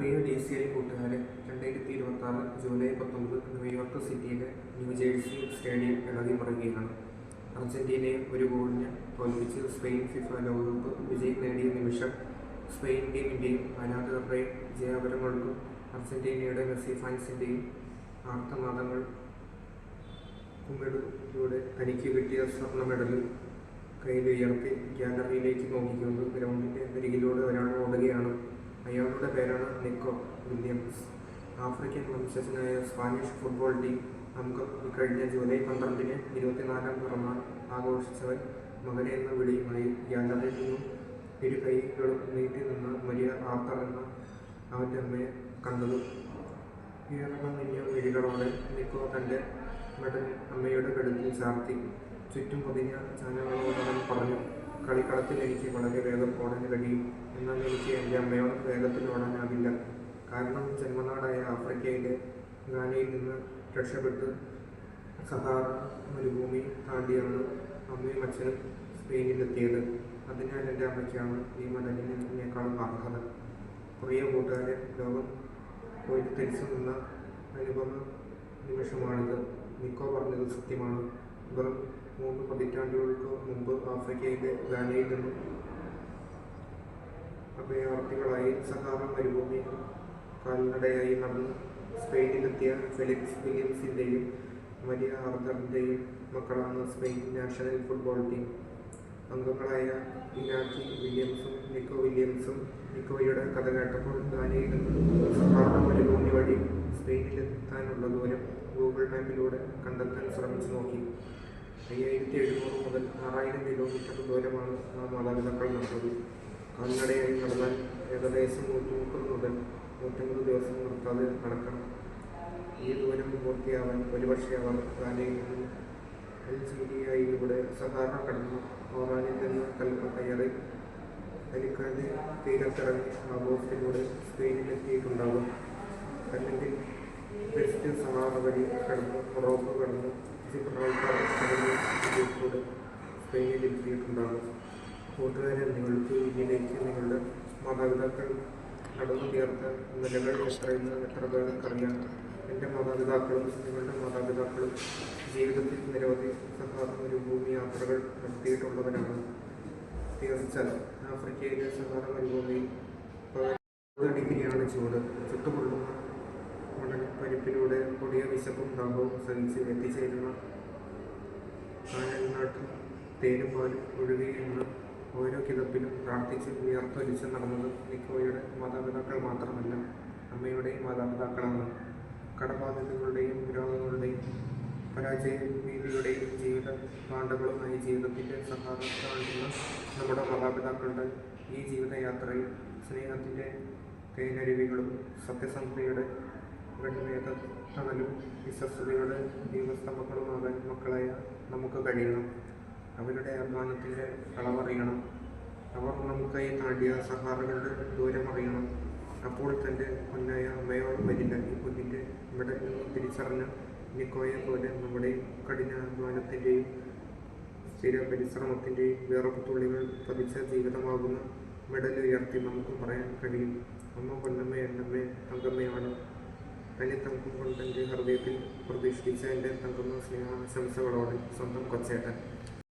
പ്രിയ DCI കൂട്ടുകാരെ, 2026 July 19 New York സിറ്റിയിലെ New Jersey stadium ഇളകിമറിയുകയാണ്. അർജന്റീനയെ ഒരു ഗോളിന് തോൽപ്പിച്ച് സ്പെയിൻ ഫിഫ ലോകകപ്പ് വിജയം നേടിയ നിമിഷം സ്പെയിൻ ടീമിൻ്റെയും ആരാധകരുടെയും ജയാപരങ്ങൾക്കും അർജന്റീനയുടെ മെസ്സി ഫാൻസിൻ്റെയും ആർത്തനാദങ്ങൾ കുമ്മിടിലൂടെ തനിക്ക് കിട്ടിയ സ്വർണ്ണ മെഡൽ കയ്യിലുയർത്തി ഗ്യാലറിയിലേക്ക് നോക്കിക്കൊണ്ട് ഗ്രൗണ്ടിൻ്റെ അരികിലൂടെ ഒരാൾ ഓടുകയാണ്. അയാളുടെ പേരാണ് നിക്കോ വില്യംസ്. ആഫ്രിക്കൻ വംശജനായ സ്പാനിഷ് ഫുട്ബോൾ ടീം അംഗം. ഇക്കഴിഞ്ഞ ജൂലൈ 12-ന് 24-ാം പിറന്നാൾ ആഘോഷിച്ചവൻ മകനെ എന്ന വിളിയുമായി ഗ്യാലറിയിൽ നിന്നും ഇരു കൈകളും നീട്ടി നിന്ന് മരിയ ആർത്തർ എന്ന അവൻ്റെ അമ്മയെ കണ്ടത്. ഈറണം നിന്ന വിഴികളോടെ നിക്കോ തൻ്റെ മെഡൽ അമ്മയുടെ കഴുത്തിൽ ചാർത്തി. ചുറ്റും പൊതിഞ്ഞ ചാനലുകളോടവൻ പറഞ്ഞു, കളിക്കളത്തിൽ എനിക്ക് വളരെ വേഗം ഓടാൻ കഴിയും, എന്നാൽ എനിക്ക് എൻ്റെ അമ്മയോട് വേഗത്തിൽ ഓടാനാകില്ല. കാരണം ജന്മനാടായ ആഫ്രിക്കയിലെ ഗാനയിൽ നിന്ന് രക്ഷപ്പെട്ട് സഹാറ മരുഭൂമി താണ്ടിയാണ് അമ്മയും അച്ഛനും സ്പെയിനിലെത്തിയത്. അതിനാൽ എൻ്റെ അമ്മയ്ക്കാണ് ഈ മെഡലിനേക്കാളും അർഹത. പ്രിയ കൂട്ടുകാരെ, ലോകം കോരിത്തരിച്ചു നിന്ന അനുപമ നിമിഷമാണിത്. നിക്കോ പറഞ്ഞത് സത്യമാണ്. വെറും 3 പതിറ്റാണ്ടുകൾക്ക് മുമ്പ് ആഫ്രിക്കയിലെ ഗാനയിൽ നിന്നും അഭയാർത്ഥികളായി സഹാറ മരുഭൂമി കാൽനടയായി നടന്ന് സ്പെയിനിലെത്തിയ ഫെലിക്സ് വില്യംസിൻ്റെയും മരിയ ആർത്തറിൻ്റെയും മക്കളാണ് സ്പെയിൻ നാഷണൽ ഫുട്ബോൾ ടീം അംഗങ്ങളായ ഇനാക്കി വില്യംസും നിക്കോ വില്യംസും. നിക്കോയുടെ കഥ കേട്ടപ്പോൾ ഗാനയിൽ നിന്ന് സഹാറ മരുഭൂമി വഴി സ്പെയിനിലെത്താനുള്ള ദൂരം ഗൂഗിൾ മാപ്പിലൂടെ കണ്ടെത്താൻ ശ്രമിച്ചു നോക്കി. 5700 മുതൽ 6000 കിലോമീറ്റർ ദൂരമാണ് ആ മാതാപിതാക്കൾ നടന്നത്. കാൽനടയായി നടന്നാൽ ഏകദേശം 130 മുതൽ 150 ദിവസം നിർത്താതെ നടക്കണം. ഈ ദൂരം പൂർത്തിയാവാൻ ഒരുപക്ഷെ അവർ ഗാനയിൽ നിന്ന് അൽജീരിയയിലൂടെ സഹാറ കടന്നു ഓറാനിൽ നിന്ന് കൽപ്പ കയറി അലിക്കാൻ്റെ തീരത്തിറങ്ങി ആഗോസ്റ്റിലൂടെ സ്പെയിനിലെത്തിയിട്ടുണ്ടാകും. അല്ലെങ്കിൽ വെസ്റ്റ് സഹാറ വഴി കടന്ന് മൊറോക്കോ കടന്ന് ജിബ്രാൾട്ടർ കടന്ന് ഇതിലൂടെ സ്പെയിനിലെത്തിയിട്ടുണ്ടാകും. കൂട്ടുകാരെ, നിങ്ങൾക്ക് ഇതിലേക്ക് നിങ്ങളുടെ മാതാപിതാക്കൾ കടന്നു തീർത്ത നിലകൾ എത്രയെന്ന് എത്ര പേർക്കറിയാം. എൻ്റെ മാതാപിതാക്കളും നിങ്ങളുടെ മാതാപിതാക്കളും ജീവിതത്തിൽ നിരവധി സഹാറ മരുഭൂമി യാത്രകൾ നടത്തിയിട്ടുള്ളവരാണ്. തീർച്ചയാൽ ആഫ്രിക്കയിലെ സഹാറ മരുഭൂമിയിൽ 10 ഡിഗ്രിയാണ് ചൂട്. ചുട്ടുപൊള്ളുന്ന മണൽപ്പരിപ്പിലൂടെ കൊടിയ വിശപ്പും ദാഹവും സഹിച്ച് എത്തിച്ചേരുന്ന കാനൽനാട്ടിൽ തേനും പാലും ഒഴുകിയെന്ന് ഓരോ കിതപ്പിലും പ്രാർത്ഥിച്ച് വിയർത്തൊലിച്ച് നടന്നത് നിക്കോയുടെ മാതാപിതാക്കൾ മാത്രമല്ല, അമ്മയുടെയും മാതാപിതാക്കളാണ്. കടബാധ്യതകളുടെയും രോഗങ്ങളുടെയും പരാജയഭീതിയുടെയും ജീവിത പാണ്ഡങ്ങളുമായി ജീവിതത്തിൻ്റെ സഹായം കാണിക്കുന്ന നമ്മുടെ മാതാപിതാക്കളുടെ ഈ ജീവിതയാത്രയിൽ സ്നേഹത്തിൻ്റെ തേനരുവികളും സത്യസന്ധതയുടെ വെൺമേഘത്തണലും വിശ്വസ്തയുടെ ദീപസ്തംഭങ്ങളുമാകാൻ മക്കളായ നമുക്ക് കഴിയണം. അവരുടെ അഭിമാനത്തിൻ്റെ അളവറിയണം. അവർ നമുക്കായി താണ്ടിയ സഹാറകളുടെ ദൂരമറിയണം. അപ്പോൾ തൻ്റെ പൊന്നായ അമ്മയോട് വരില്ല ഈ കുഞ്ഞിൻ്റെ ഇവിടെ നിന്ന് തിരിച്ചറിഞ്ഞ നിക്കോയെ പോലെ നമ്മുടെ കഠിനാധ്വാനത്തിൻ്റെയും സ്ഥിര പരിശ്രമത്തിൻ്റെയും വേറെത്തുള്ളികൾ പതിച്ച ജീവിതമാകുന്ന മെഡൽ ഉയർത്തി നമുക്ക് പറയാൻ കഴിയും, അമ്മ പൊന്നമ്മ എൻ്റമ്മേ തങ്കമ്മയാണ്. തനിത്തങ്കം കൊണ്ട് എൻ്റെ ഹൃദയത്തിൽ പ്രതിഷ്ഠിച്ച എൻ്റെ തങ്കമ്മ സ്നേഹാശംസകളോടെ സ്വന്തം കൊച്ചേട്ടൻ.